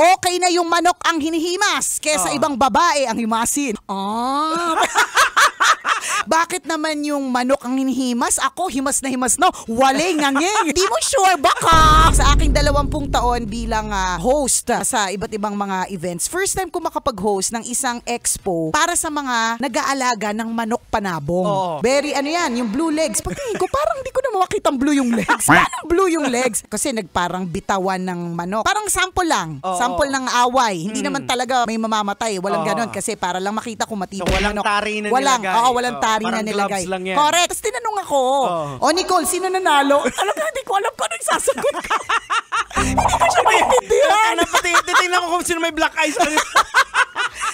okay na yung manok ang hinihimas kesa ibang babae ang himasin. Bakit naman yung manok ang hinihimas? Ako, himas no? Waling nganging. Di mo sure baka? Sa aking 20 taon bilang host sa iba't ibang mga events, first time ko makapag-host ng isang expo para sa mga nag-aalaga ng manok panabong. Very yung blue legs. Pagtingin ko, parang hindi ko na makitang blue yung legs. Paano blue yung legs? Kasi nagparang bitawan ng manok. Parang sample lang. Sample ng away. Hindi naman talaga may mamamatay. Walang ganon kasi para lang makita kung matibay so, walang manok. tari na nilagay. Walang tari na nilagay. Lang yan. Correct. Tapos tinanong ako, Nicole, sino nanalo? Talaga, hindi ko alam kung ano yung sasagot ko. Hindi ko siya maintindihan. Titingnan ko kung sino may black eyes.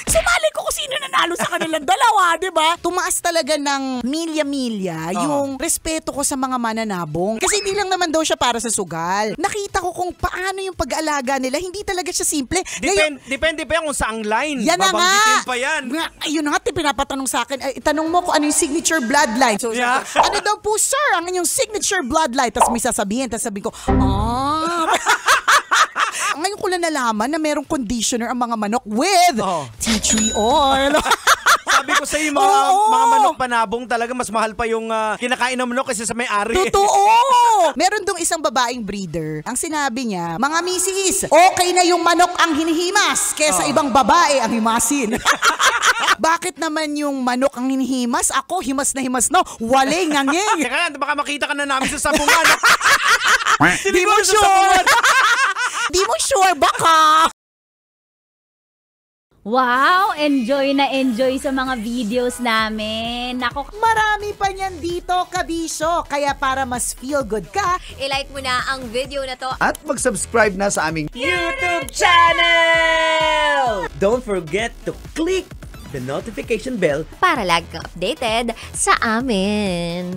Sumali ko kung sino nanalo sa kanilang dalawa, di ba? Tumaas talaga ng milya-milya yung respeto ko sa mga mananabong. Kasi hindi lang naman daw siya para sa sugal. Nakita ko kung paano yung pag-aalaga nila. Hindi talaga siya simple. Depende pa yan kung saang line. Yan na nga. Pa yan. Ayun na nga, pinapatanong sa akin. Itanong mo kung ano yung signature bloodline. So, ano daw po, sir, ang inyong signature bloodline? Tapos may sasabihin. Tapos sabi ko, ngayon ko lang nalaman na merong conditioner ang mga manok with tea tree oil. Sabi ko sa iyo, mga manok panabong talaga mas mahal pa yung kinakain ng manok kasi sa may-ari. Totoo! Meron dong isang babaeng breeder. Ang sinabi niya, mga misis, okay na yung manok ang hinihimas kesa ibang babae ang himasin. Bakit naman yung manok ang hinihimas? Ako, himas no? Waling nganging. Teka, baka makita ka na namin sa sabungan. Di mo sure! Di mo sure, baka! Wow! Enjoy na enjoy sa mga videos namin. Nako, marami pa niyan dito, kabisyo. Kaya para mas feel good ka, i-like mo na ang video na to. At mag-subscribe na sa aming YouTube channel! Don't forget to click the notification bell Para lagi kang updated sa amin.